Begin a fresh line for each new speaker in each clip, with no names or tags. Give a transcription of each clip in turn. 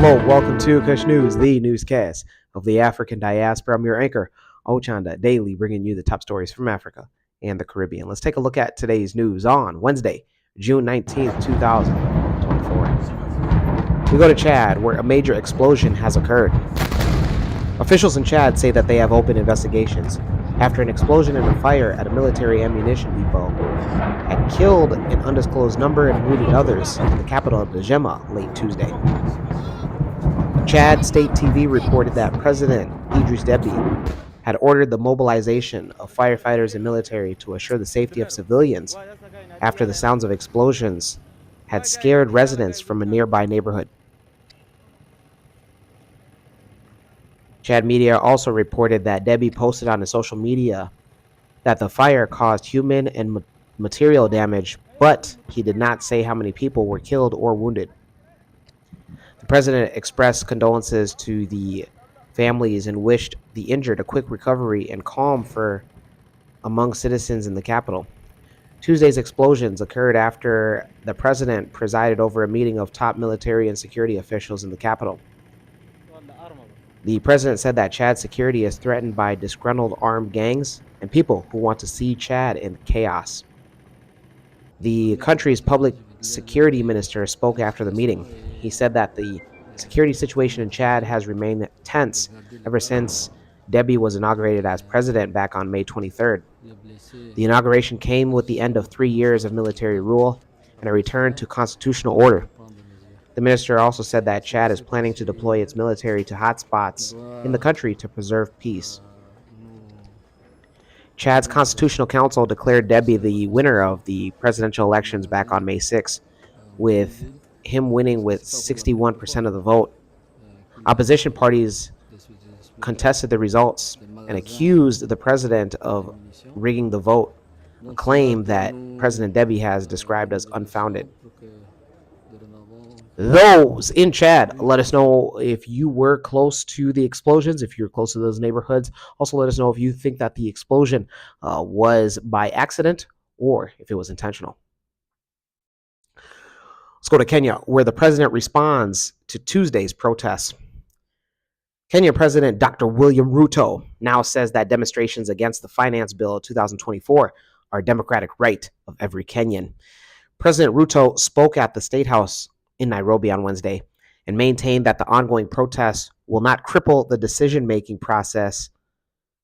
Hello, welcome to Kush News, the newscast of the African diaspora. I'm your anchor, Ochanda, daily bringing you the top stories from Africa and the Caribbean. Let's take a look at today's news on Wednesday, June 19th, 2024. We go to Chad, where a major explosion has occurred. Officials in Chad say that they have opened investigations after an explosion and a fire at a military ammunition depot had killed an undisclosed number and wounded others in the capital of Djema late Tuesday. Chad State TV reported that President Idris Deby had ordered the mobilization of firefighters and military to assure the safety of civilians after the sounds of explosions had scared residents from a nearby neighborhood. Chad media also reported that Deby posted on his social media that the fire caused human and material damage, but he did not say how many people were killed or wounded. The president expressed condolences to the families and wished the injured a quick recovery and calm among citizens in the capital. Tuesday's explosions occurred after the president presided over a meeting of top military and security officials in the capital. The president said that Chad's security is threatened by disgruntled armed gangs and people who want to see Chad in chaos. The country's public security minister spoke after the meeting. He said that the security situation in Chad has remained tense ever since Deby was inaugurated as president back on May 23rd. The inauguration came with the end of 3 years of military rule and a return to constitutional order. The minister also said that Chad is planning to deploy its military to hotspots in the country to preserve peace. Chad's Constitutional Council declared Deby the winner of the presidential elections back on May 6, with him winning with 61% of the vote. Opposition parties contested the results and accused the president of rigging the vote, a claim that President Deby has described as unfounded. Those in Chad, let us know if you were close to the explosions, if you're close to those neighborhoods. Also, let us know if you think that the explosion was by accident or if it was intentional. Let's go to Kenya, where the president responds to Tuesday's protests. Kenya President Dr. William Ruto now says that demonstrations against the Finance Bill 2024 are a democratic right of every Kenyan. President Ruto spoke at the State House in Nairobi on Wednesday and maintained that the ongoing protests will not cripple the decision-making process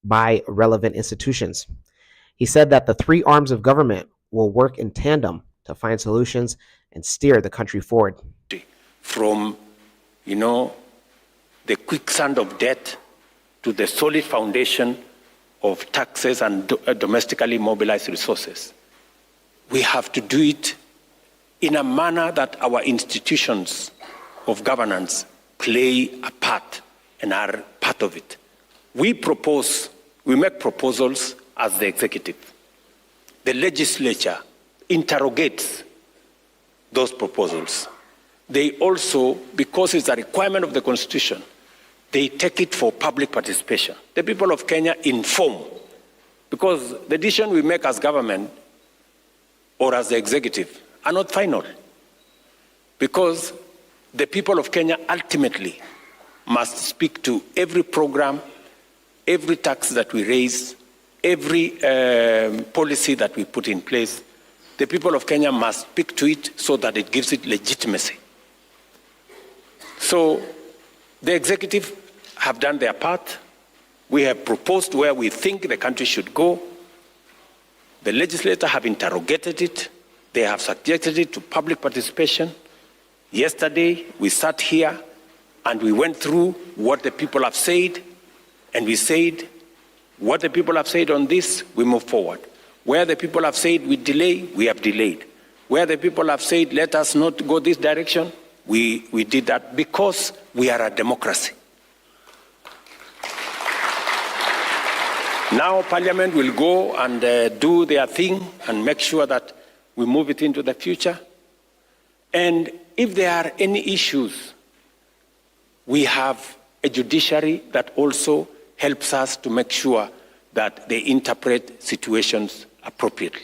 by relevant institutions. He said that the three arms of government will work in tandem to find solutions and steer the country forward.
From, the quicksand of debt to the solid foundation of taxes and domestically mobilized resources. We have to do it in a manner that our institutions of governance play a part and are part of it. We make proposals as the executive. The legislature interrogates those proposals. They also, because it's a requirement of the Constitution, they take it for public participation. The people of Kenya inform, because the decision we make as government or as the executive are not final, because the people of Kenya ultimately must speak to every program, every tax that we raise, every policy that we put in place. The people of Kenya must speak to it so that it gives it legitimacy. So the executive have done their part. We have proposed where we think the country should go. The legislators have interrogated it. They have subjected it to public participation. Yesterday, we sat here and we went through what the people have said, and we said, what the people have said on this, we move forward. Where the people have said we delay, we have delayed. Where the people have said, let us not go this direction, we did that because we are a democracy. Now Parliament will go and do their thing and make sure that we move it into the future. And if there are any issues, we have a judiciary that also helps us to make sure that they interpret situations appropriately.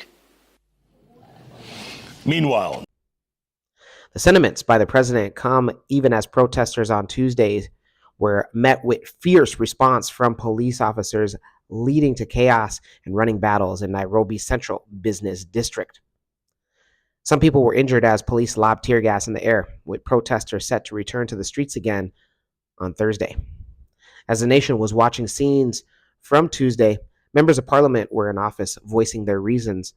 Meanwhile,
The sentiments by the president come even as protesters on Tuesdays were met with fierce response from police officers, leading to chaos and running battles in Nairobi's central business district. Some people were injured as police lobbed tear gas in the air, with protesters set to return to the streets again on Thursday. As the nation was watching scenes from Tuesday, members of parliament were in office voicing their reasons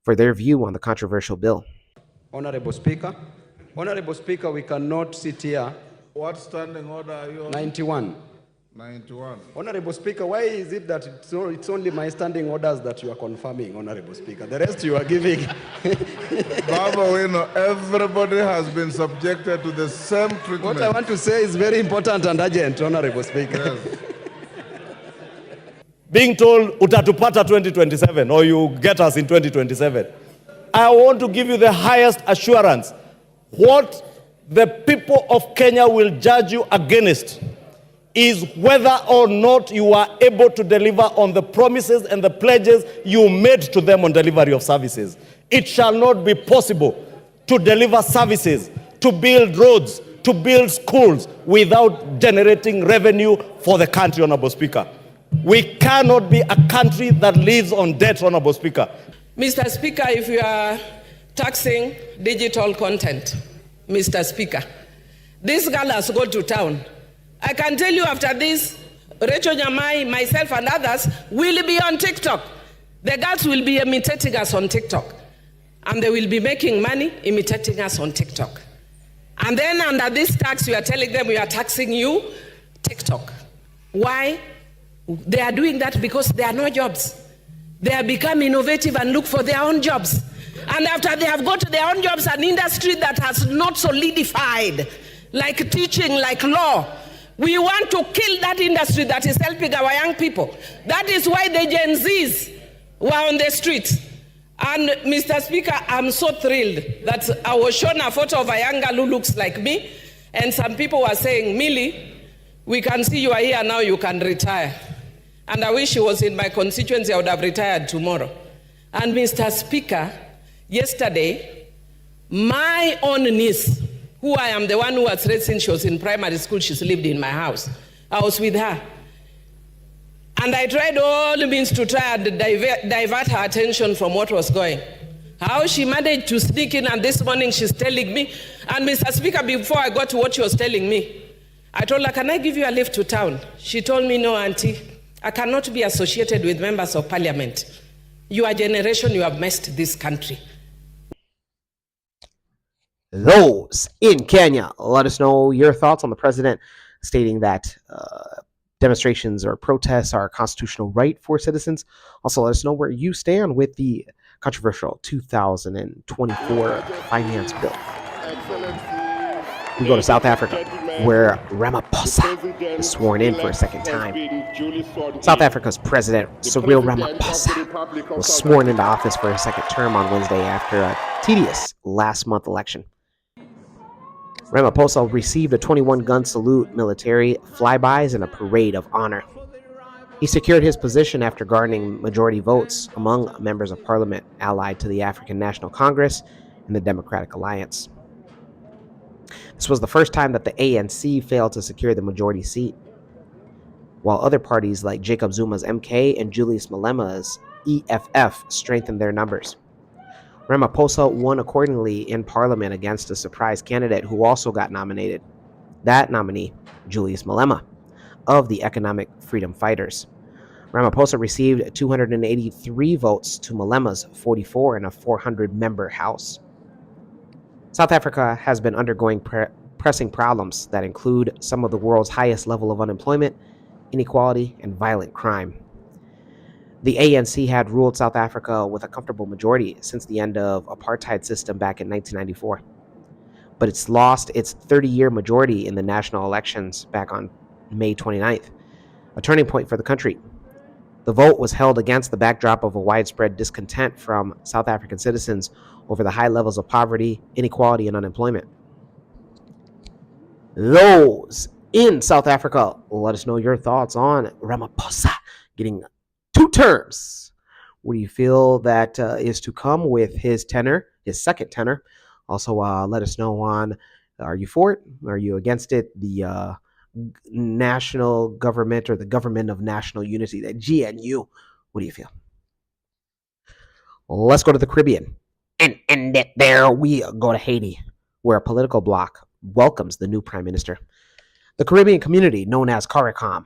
for their view on the controversial bill.
Honorable Speaker, we cannot sit here.
What standing order are you on?
91.
91.
Honorable Speaker, why is it that it's only my standing orders that you are confirming, Honorable Speaker? The rest you are giving.
Baba, we know everybody has been subjected to the same treatment.
What I want to say is very important and urgent, Honorable Speaker.
Yes.
Being told utatupata 2027 or you get us in 2027. I want to give you the highest assurance. What the people of Kenya will judge you against is whether or not you are able to deliver on the promises and the pledges you made to them on delivery of services. It shall not be possible to deliver services, to build roads, to build schools without generating revenue for the country, Honorable Speaker. We cannot be a country that lives on debt, Honorable Speaker.
Mr. Speaker, if you are taxing digital content, Mr. Speaker, this girl has gone to town. I can tell you after this, Rachel Nyamai, myself and others will be on TikTok. The girls will be imitating us on TikTok. And they will be making money imitating us on TikTok. And then under this tax, we are telling them we are taxing you, TikTok. Why? They are doing that because there are no jobs. They have become innovative and look for their own jobs. And after they have got their own jobs, an industry that has not solidified, like teaching, like law, we want to kill that industry that is helping our young people. That is why the Gen Zs were on the streets. And Mr. Speaker, I'm so thrilled that I was shown a photo of a young girl who looks like me, and some people were saying, Millie, we can see you are here now, you can retire. And I wish she was in my constituency, I would have retired tomorrow. And Mr. Speaker, yesterday, my own niece, who I am the one who was raised since she was in primary school, she's lived in my house. I was with her. And I tried all means to try and divert her attention from what was going. How she managed to sneak in, and this morning she's telling me, and Mr. Speaker, before I got to what she was telling me, I told her, can I give you a lift to town? She told me, no, Auntie, I cannot be associated with members of parliament. Your generation, you have messed this country.
Those in Kenya, let us know your thoughts on the president stating that demonstrations or protests are a constitutional right for citizens. Also, let us know where you stand with the controversial 2024 finance bill. We go to South Africa, where Ramaphosa is sworn in for a second time. South Africa's President Cyril Ramaphosa was sworn into office for a second term on Wednesday after a tedious last month election. Ramaphosa received a 21-gun salute, military flybys, and a parade of honor. He secured his position after garnering majority votes among members of parliament allied to the African National Congress and the Democratic Alliance. This was the first time that the ANC failed to secure the majority seat, while other parties like Jacob Zuma's MK and Julius Malema's EFF strengthened their numbers. Ramaphosa won accordingly in parliament against a surprise candidate who also got nominated. That nominee, Julius Malema, of the Economic Freedom Fighters. Ramaphosa received 283 votes to Malema's 44 in a 400-member House. South Africa has been undergoing pressing problems that include some of the world's highest level of unemployment, inequality, and violent crime. The ANC had ruled South Africa with a comfortable majority since the end of apartheid system back in 1994. But it's lost its 30-year majority in the national elections back on May 29th, a turning point for the country. The vote was held against the backdrop of a widespread discontent from South African citizens over the high levels of poverty, inequality, and unemployment. Those in South Africa, let us know your thoughts on Ramaphosa getting 2 terms. What do you feel that is to come with his tenor, his second tenor? Also, let us know on, are you for it? Are you against it? The national government, or the government of national unity, the GNU. What do you feel? Let's go to the Caribbean. And there we go to Haiti, where a political bloc welcomes the new prime minister. The Caribbean community, known as CARICOM,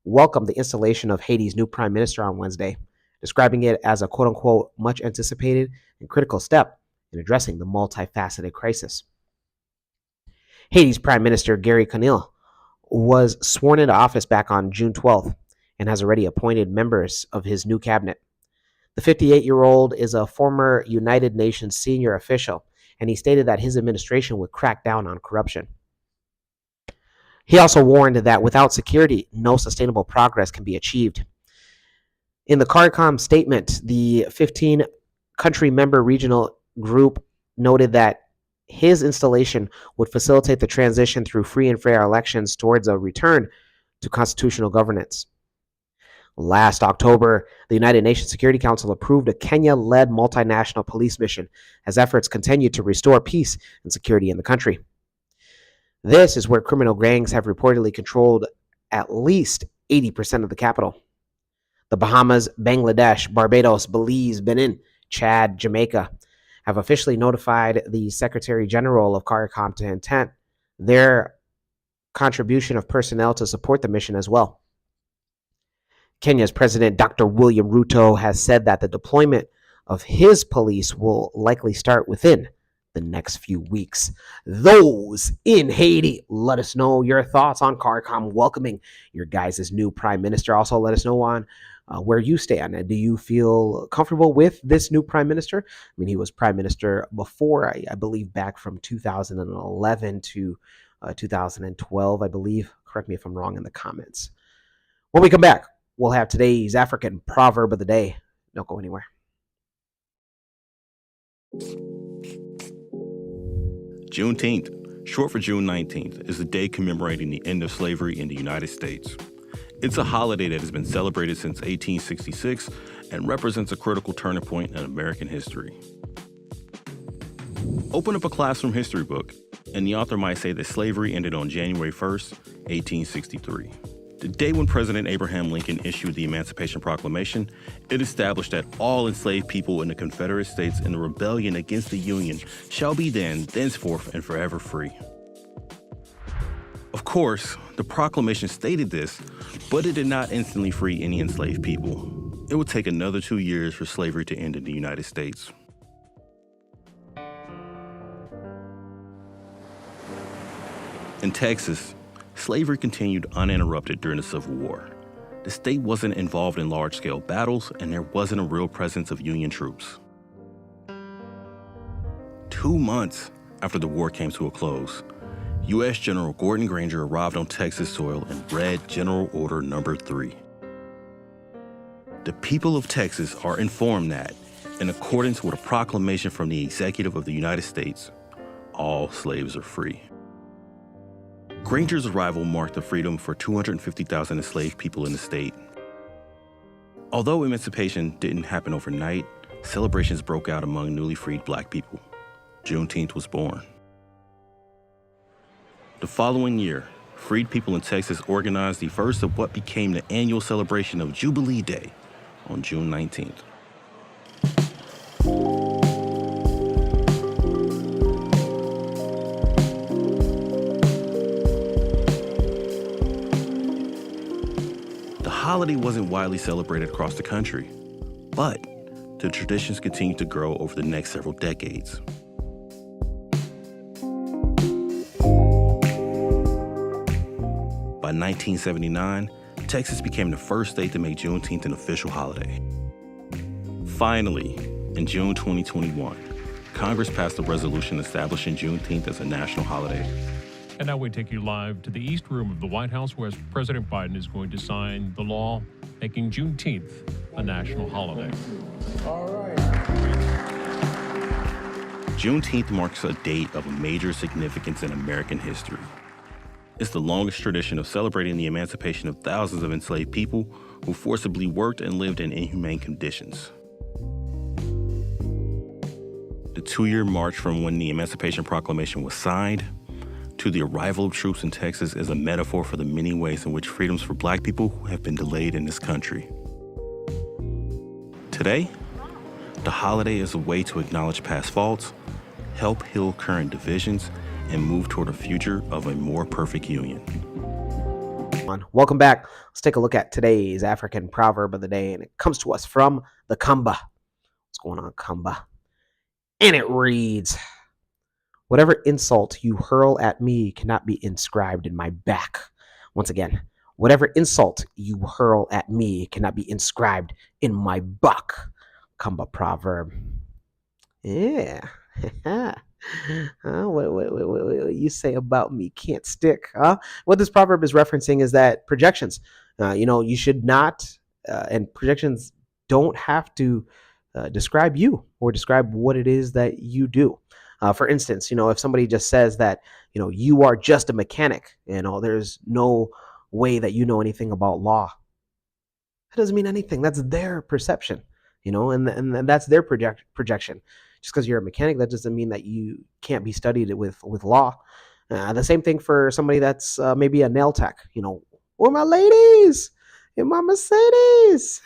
welcomed the installation of Haiti's new prime minister on Wednesday, describing it as a quote-unquote much anticipated and critical step in addressing the multifaceted crisis. Haiti's Prime Minister Gary Conille was sworn into office back on June 12th and has already appointed members of his new cabinet. The 58-year-old is a former United Nations senior official, and he stated that his administration would crack down on corruption. He also warned that without security, no sustainable progress can be achieved. In the CARICOM statement, the 15-country member regional group noted that his installation would facilitate the transition through free and fair elections towards a return to constitutional governance. Last October, the United Nations Security Council approved a Kenya-led multinational police mission as efforts continue to restore peace and security in the country. This is where criminal gangs have reportedly controlled at least 80% of the capital. The Bahamas, Bangladesh, Barbados, Belize, Benin, Chad, Jamaica have officially notified the Secretary General of CARICOM to intent their contribution of personnel to support the mission as well. Kenya's President Dr. William Ruto has said that the deployment of his police will likely start within the next few weeks. Those in Haiti, let us know your thoughts on CARICOM welcoming your guys' new prime minister. Also, let us know on where you stand. Do you feel comfortable with this new prime minister? I mean, he was prime minister before, I believe, back from 2011 to 2012, I believe. Correct me if I'm wrong in the comments. When we come back, we'll have today's African proverb of the day. Don't go anywhere.
Juneteenth, short for June 19th, is the day commemorating the end of slavery in the United States. It's a holiday that has been celebrated since 1866 and represents a critical turning point in American history. Open up a classroom history book, and the author might say that slavery ended on January 1st, 1863. The day when President Abraham Lincoln issued the Emancipation Proclamation, it established that all enslaved people in the Confederate States in the rebellion against the Union shall be thenceforth, and forever free. Of course, the proclamation stated this, but it did not instantly free any enslaved people. It would take another 2 years for slavery to end in the United States. In Texas, slavery continued uninterrupted during the Civil War. The state wasn't involved in large-scale battles, and there wasn't a real presence of Union troops. 2 months after the war came to a close, U.S. General Gordon Granger arrived on Texas soil and read General Order No. 3. The people of Texas are informed that, in accordance with a proclamation from the Executive of the United States, all slaves are free. Granger's arrival marked the freedom for 250,000 enslaved people in the state. Although emancipation didn't happen overnight, celebrations broke out among newly freed Black people. Juneteenth was born. The following year, freed people in Texas organized the first of what became the annual celebration of Jubilee Day on June 19th. The holiday wasn't widely celebrated across the country, but the traditions continued to grow over the next several decades. By 1979, Texas became the first state to make Juneteenth an official holiday. Finally, in June 2021, Congress passed a resolution establishing Juneteenth as a national holiday.
And now we take you live to the East Room of the White House, where President Biden is going to sign the law making Juneteenth a national holiday.
All right.
Juneteenth marks a date of major significance in American history. It's the longest tradition of celebrating the emancipation of thousands of enslaved people who forcibly worked and lived in inhumane conditions. The 2-year march from when the Emancipation Proclamation was signed to the arrival of troops in Texas is a metaphor for the many ways in which freedoms for Black people have been delayed in this country. Today, the holiday is a way to acknowledge past faults, help heal current divisions, and move toward a future of a more perfect union.
Welcome back. Let's take a look at today's African proverb of the day, and it comes to us from the Kamba. What's going on, Kamba? And it reads, whatever insult you hurl at me cannot be inscribed in my back. Once again, whatever insult you hurl at me cannot be inscribed in my back. Kamba proverb. Yeah. What you say about me can't stick, huh? What this proverb is referencing is that projections, you should not, and projections don't have to describe you or describe what it is that you do. For instance, if somebody just says that, you are just a mechanic, there's no way that you know anything about law. That doesn't mean anything. That's their perception, and that's their projection. Just because you're a mechanic, that doesn't mean that you can't be studied with law. The same thing for somebody that's maybe a nail tech, or my ladies in my Mercedes.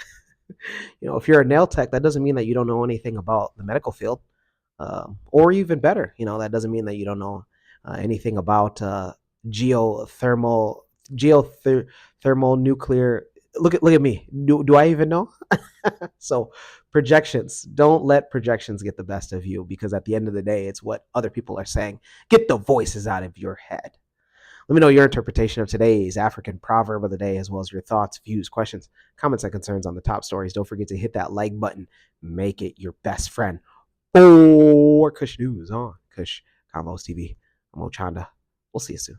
If you're a nail tech, that doesn't mean that you don't know anything about the medical field. Or even better, that doesn't mean that you don't know anything about geothermal nuclear. Look at me. Do I even know? So projections, don't let projections get the best of you, because at the end of the day, it's what other people are saying. Get the voices out of your head. Let me know your interpretation of today's African proverb of the day, as well as your thoughts, views, questions, comments, and concerns on the top stories. Don't forget to hit that like button. Make it your best friend. For Kush News on Kush Convos TV. I'm Ochanda. We'll see you soon.